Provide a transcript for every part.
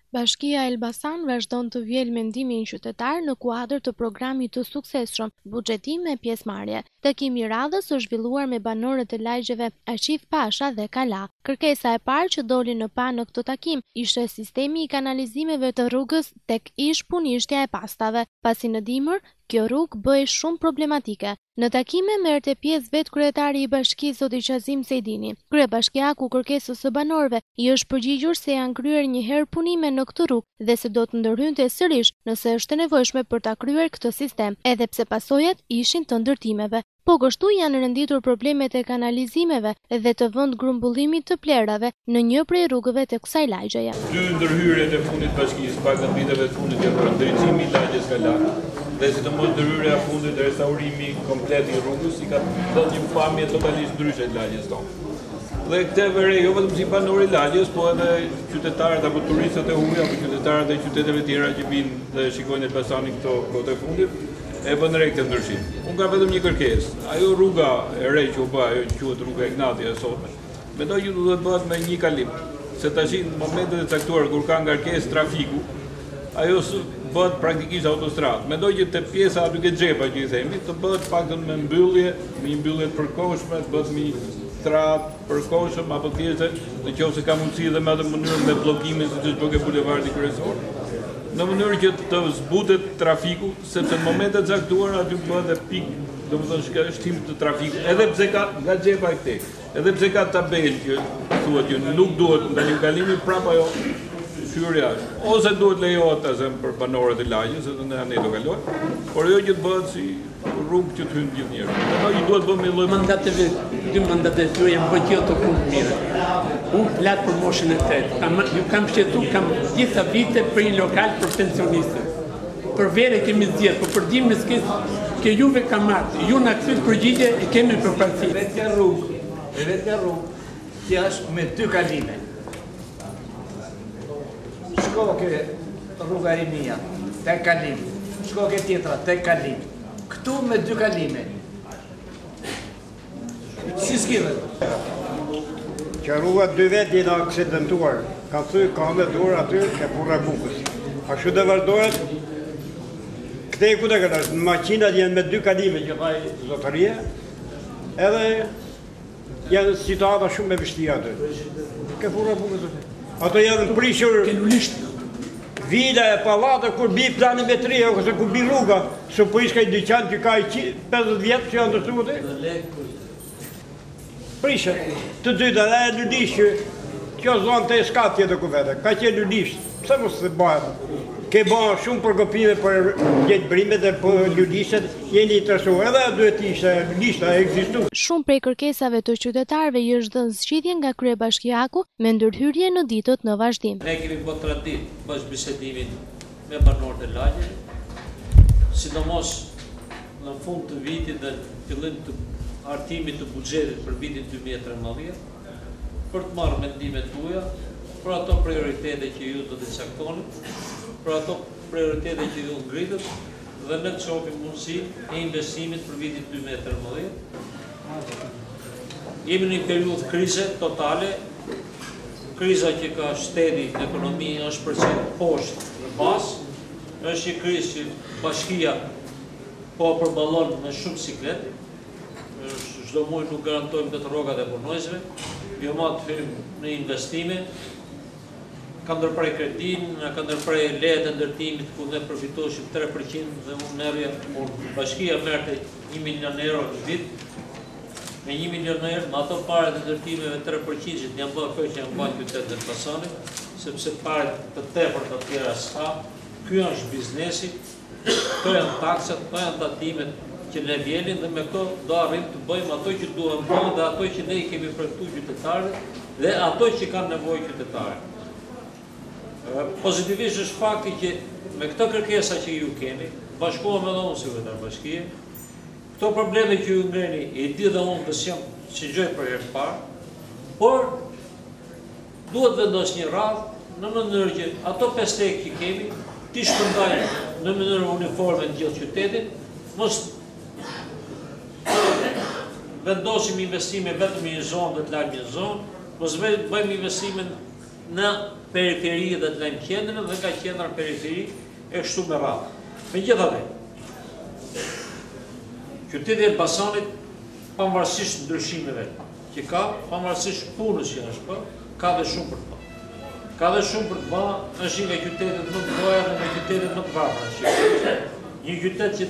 Bashkia Elbasan vazhdon të vjel mendimin qytetar në kuadër të programit të suksesshëm buxhetim me pjesëmarrje. Takimi i radhës është zhvilluar me banorët e lagjeve Arqiv Pasha dhe Kala. Kërkesa e parë që doli në pa në këtë takim ishte sistemi i kanalizimeve të rrugës tek ish punishtja e pastave, pasi në dimër kjo rrugë bëhej shumë problematike. Në takime merrte pjesë vetë kryetari i bashkisë zoti Qazim Sejdini. Kryebashkiaku kërkesës së banorëve i është përgjigjur se janë kryer një herë punime në këtë rrugë dhe se do të ndërhynte sërish nëse është e nevojshme për ta kryer këtë sistem, edhe pse pasojat ishin të ndërtimeve. Po kështu janë renditur problemet e kanalizimeve dhe të vend grumbullimit të plerave në një prej rrugëve të kësaj lagjeje. Dy ndërhyrjet e fundit bashkisë, pak në viteve të fundit janë drejtimi i lagjes Kala dhe sidomos ndërhyrja e fundit e restaurimi komplet i rrugës i ka dhënë një pamje totalisht ndryshe të lagjes tonë. Dhe këtë vere jo vetëm si banor i lagjes, po edhe qytetarët apo turistët e huaj apo qytetarët e qyteteve tjera që vinë dhe shikojnë Elbasanin këto kohë të fundit. E bën re këtë ndryshim. Unë ka vetëm një kërkesë. Ajo rruga e re që u bë, ajo quhet rruga Ignatia e sotme. Mendoj që duhet bëhet me një kalim. Se tash në momentet e caktuara kur ka ngarkesë trafiku, ajo bëhet praktikisht autostradë. Mendoj që te pjesa aty ke xhepa që i themi, të bëhet paktën me mbyllje, me një mbyllje të përkohshme, të bëhet me stradë përkohshëm apo tjetër, nëse ka mundësi edhe me atë mënyrë me bllokimin siç është bërë bulevardi kryesor. Në mënyrë që të zbutet trafiku, sepse në momentet caktuara aty bëhet edhe pikë, domethënë shtim të trafikut, edhe pse ka nga xhepa këtej, edhe pse ka tabelë që thuhet që nuk duhet ndalim kalimin, prapë ajo hyrë jashtë. Ose duhet lejohet asem për banorët e lagjes, se ne do kalojmë, por jo që të bëhet si rrugë që të hynë gjithë njerëzit. Mendoj që duhet bëhet me lloj dy mandate të tuaja më bëjnë të punë mirë. Unë flat për moshën e 8. Ju kam shqetu, kam gjitha vite për një lokal për pensionistët. Për vere kemi zgjedhur, por për dimën e skes që juve ka marrë. Ju na kthit përgjigje e kemi përparësi. Vetja rrugë, që është me 2 kalime. Shko ke rruga Rinia, tek kalim. Shko ke tjetra, tek kalim. Këtu me 2 kalime. Si s'kivet? Që rruga 2 vetë jena aksidentuar. Ka thuj, ka me dorë aty, ke pura bukës. A shu dhe vazhdojët, këte i kute këtë është, në makinat jenë me 2 kalime që thaj zotëria, edhe janë situata shumë me vështia aty. Ke pura bukës aty. Ato janë prishur vila e pallate kur bi planimetria, ose kur bi rruga, se po ishka i dyqan që ka 50 vjetë që janë ndërtu aty. Prishe, të dyta dhe e ludish që kjo zonë të eska tjetë ku vete, ka që ludish, pëse mos të bëhet? Ke bëha shumë përgopime për gjetë brimet dhe për ludishet, jeni interesuar, edhe duhet ishte ludishta e egzistu. Shumë prej kërkesave të qytetarëve i është dhënë zgjidhje nga kryebashkiaku me ndërhyrje në ditët në vazhdim. Ne kemi bërë tradit bash bisedimin me banorët e lagjeve, sidomos në fund të vitit dhe fillim të artimit të buxhetit për vitin 2013, për të marrë mendimet tuaja, për ato prioritete që ju do të caktoni, për ato prioritete që ju ngritët, dhe ne të shohim mundësi e investimit për vitin 2013. Jemi në një periudhë krize totale, kriza që ka shteti në ekonomi është përcjell poshtë në bazë, është një krizë që bashkia po përballon me shumë siklet. Çdo muaj nuk garantojmë të rrogat e punojësve, jo ma të hyjmë në investime, ka ndërprej kredin, ka ndërprej lehet e ndërtimit ku ne përfitoshim 3% dhe unë merrja, por bashkia merrte 1 milion euro në vit, me 1 milion euro, me ato paret e ndërtimeve 3% që janë bërë që janë bërë qytetin e Elbasanit, sepse paret të tepër të tjera s'ka, ky është biznesi, këto janë taksat, këto janë tatimet që ne vjelin dhe me këto do arrim të bëjmë ato që duhem bëjmë dhe ato që ne i kemi projektuar qytetarët dhe ato që kanë nevojë qytetarët. Pozitivisht është fakti që me këto kërkesa që ju keni, bashkohem edhe unë si kryetar bashkie, këto probleme që ju ngreni, i di dhe unë që jam sigjoj për herë të parë, por duhet vendos një radhë në mënyrë që ato 5 lekë që kemi, ti shpërndajnë në mënyrë uniforme në gjithë qytetin, mos vendosim investime vetëm në një zonë dhe të lartë një zonë, mos bëjmë investime në periferi dhe të lejmë qendrën dhe nga qendra në periferi e kështu me radhë. Megjithatë, qyteti i Elbasanit, pavarësisht ndryshimeve që ka, pavarësisht punës që është bërë, ka dhe shumë për të bërë. Ka dhe shumë për të bërë, është nga qytetet më të mëdha dhe nga qytetet më të varfëra. Një qytet që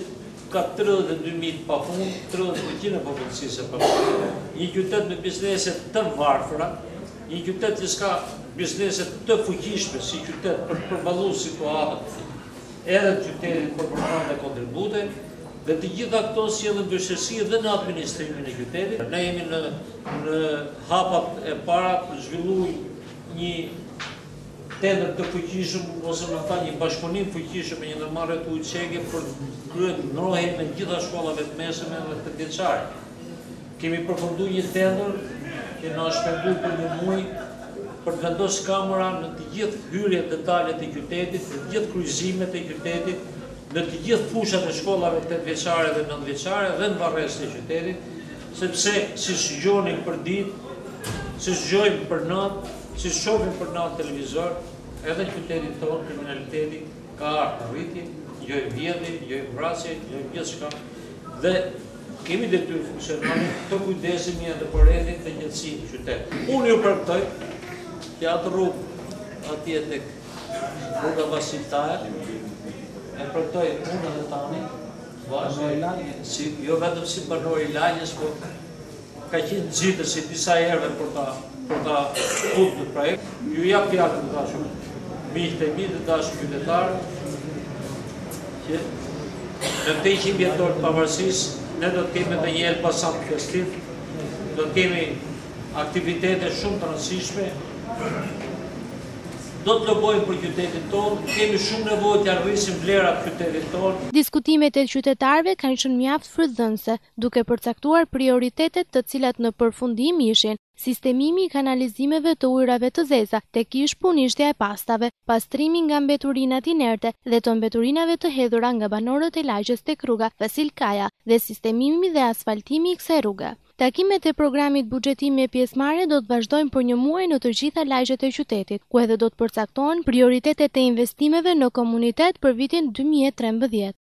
ka 32.000 pafund, 30% e popullsisë e pafund. Një qytet me bizneset të varfëra, një qytet që s'ka bizneset të fuqishme si qytet për të përballuar situatën, edhe të qytetit për përmarrje dhe kontribute, dhe të gjitha këto sjellën vështirësi dhe në administrimin e qytetit. Ne jemi në hapat e para për zhvilluar një tendër të fuqishëm, ose më thënë një bashkëpunim fuqishëm me një ndërmarrje të ujqege për kryer ndrohen në gjitha shkollave të mesme dhe të vjeçare. Kemi përfunduar një tendër që na është penduar për një muaj për të vendosur kamera në të gjithë hyrjet detale të qytetit, në të gjithë kryqëzimet e qytetit, në të gjithë fushat e shkollave 8 vjeçare dhe 9 vjeçare dhe në varrezën e qytetit, sepse si shigjonin për ditë, si shgjojmë për natë, si shohim për natë televizor, edhe në qytetin tonë kriminaliteti ka ardhur në rritje, jo i vjedhje, jo i vrasje, jo i gjithçka. Dhe kemi detyrë funksionale të kujdesemi edhe për rendin dhe qetësinë e qytetit. Unë ju përktoj që atë rrugë atje tek rruga Vasil Taher, e përktoj unë edhe tani, si, jo vetëm si banor i lagjes, po ka qenë nxitës si disa herëve për ta futur në projekt. Ju jap fjalën të dashur miqtë e mi të dashur qytetarë, që në 800 vjetor të pavarësisë, ne do të kemi edhe një Elbasan festiv, do të kemi aktivitete shumë të rëndësishme, do të lobojmë për qytetin tonë, kemi shumë nevojë të arrisim vlerat të qytetit tonë. Diskutimet e qytetarëve kanë qenë mjaft frydhënëse, duke përcaktuar prioritetet të cilat në përfundim ishin sistemimi i kanalizimeve të ujrave të zeza, tek ish punishtja e pastave, pastrimi nga mbeturinat inerte dhe të mbeturinave të hedhura nga banorët e lagjes tek rruga Vasil Kaja dhe sistemimi dhe asfaltimi i kësaj rruge. Takimet e programit buxhetimi e pjesëmarrje do të vazhdojnë për një muaj në të gjitha lagjet e qytetit, ku edhe do të përcaktohen prioritetet e investimeve në komunitet për vitin 2013.